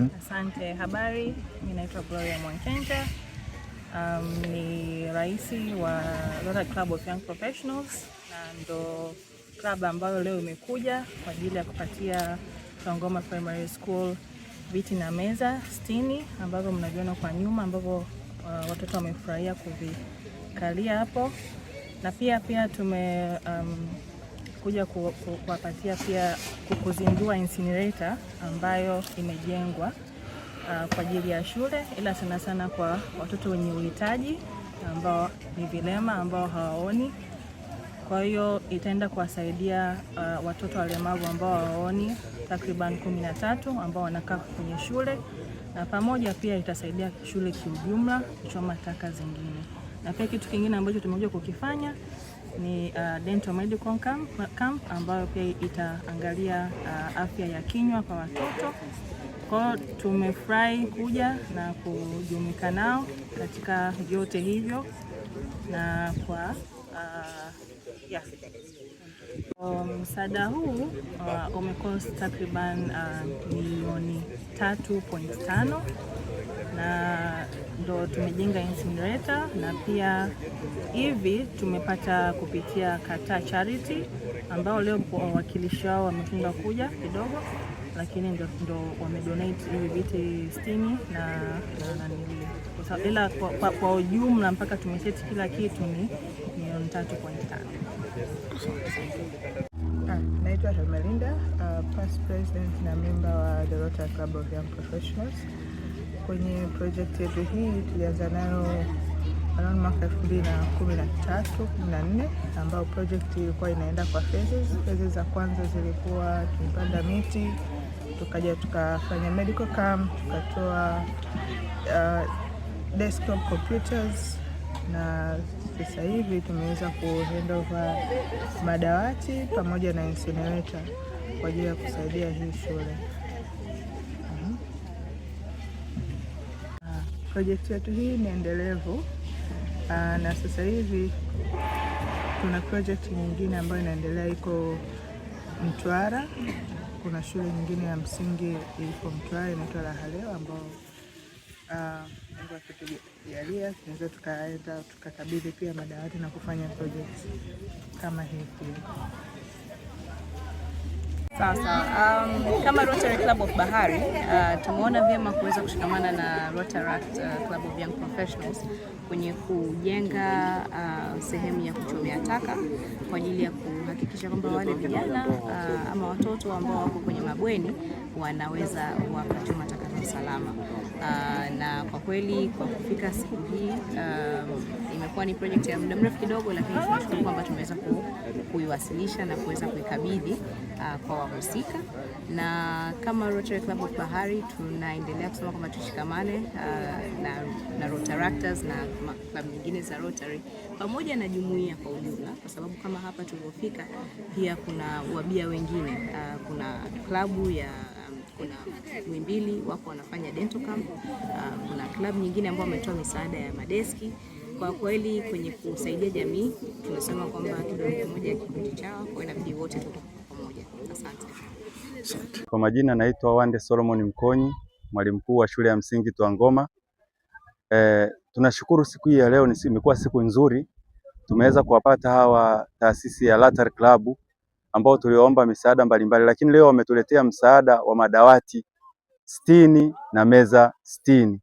Asante. Habari, mimi naitwa Gloria Mwankenta. Ni raisi wa Rotary Club of Young Professionals, na ndo club ambayo leo imekuja kwa ajili ya kupatia Twangoma Primary School viti na meza 60 ambavyo mnaviona kwa nyuma, ambavyo watoto wamefurahia kuvikalia hapo, na pia kuja kuwapatia pia kuzindua incinerator ambayo imejengwa kwa ajili ya shule, ila sana kwa watoto wenye uhitaji ambao ni vilema, ambao hawaoni. Kwa hiyo itaenda kuwasaidia watoto walemavu ambao hawaoni takriban 13 ambao wanakaa kwenye shule, na pamoja pia itasaidia shule kiujumla kuchoma taka zingine. Na pia kitu kingine ambacho tumekuja kukifanya ni dental medical camp ambayo pia itaangalia afya ya kinywa kwa watoto. Kwa hiyo tumefurahi kuja na kujumuika nao katika vyote hivyo, na kwa msaada huu umecost takriban milioni 3.5, na ndo tumejenga incinerator, na pia hivi tumepata kupitia Kata Charity ambao leo wawakilishi wao wameshindwa kuja kidogo, lakini ndo wamedonate hivi viti 60 ila kwa ujumla mpaka tumeseti kila kitu ni milioni 3.5. Naitwa Hermelinda, past president na member wa the Rotary Club of Young Professionals. Kwenye project yetu hii tulianza nayo around mwaka 2013-14, ambao project ilikuwa inaenda kwa phases. Phases za kwanza zilikuwa tumepanda miti, tukaja tukafanya medical camp, tukatoa desktop computers, na sasa hivi tumeweza hand over madawati pamoja na incinerator kwa ajili ya kusaidia hii shule. Project yetu hii ni endelevu, na sasa hivi kuna project nyingine ambayo inaendelea iko Mtwara. Kuna shule nyingine ya msingi iko Mtwara inaitwa Lahaleo, ambao Mungu akitujalia tunaweza tukaenda tukakabidhi pia madawati na kufanya project kama hii pia. Sasa kama Rotary Club of Bahari tumeona vyema kuweza kushikamana na Rotary Club of Young Professionals kwenye kujenga sehemu ya kuchomea taka kwa ajili ya kuhakikisha kwamba wale vijana ama watoto ambao wako kwenye mabweni wanaweza wakachoma taka kwa salama. Na kwa kweli kwa kufika siku hii imekuwa ni project ya muda mrefu kidogo, lakini tunashukuru kwamba tumeweza kuiwasilisha na kuweza kuikabidhi kwa wahusika. Na kama Rotary Club of Bahari tunaendelea kusema kwamba tushikamane na Rotaractors na club nyingine za Rotary pamoja na jumuiya kwa ujumla, kwa sababu kama hapa tulipofika pia kuna wabia wengine. Kuna klabu ya kuna Mwimbili wako wanafanya dental camp, kuna club nyingine ambao wametoa misaada ya madeski. Kwa kweli kwenye kusaidia jamii tunasema kwamba kidole kimoja kikundi chao, kwa inabidi wote tuko pamoja. Asante. Kwa majina naitwa Wande Solomon Mkonyi, mwalimu mkuu wa shule ya msingi Twangoma. Tunashukuru siku hii ya leo imekuwa siku nzuri. Tumeweza kuwapata hawa taasisi ya Rotary Club ambao tuliomba misaada mbalimbali, lakini leo wametuletea msaada wa madawati 60 na meza 60.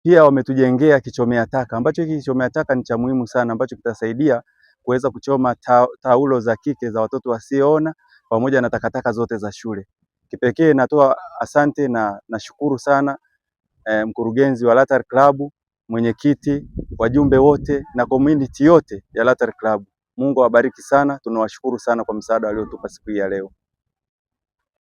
Pia wametujengea kichomea taka, ambacho hiki kichomea taka ni cha muhimu sana, ambacho kitasaidia kuweza kuchoma taulo za kike za watoto wasioona pamoja na takataka zote za shule. Kipekee natoa asante na nashukuru sana mkurugenzi wa Rotary Club, mwenyekiti, wajumbe wote na community yote ya Rotary Club. Mungu awabariki sana, tunawashukuru sana kwa msaada waliotupa siku hii ya leo.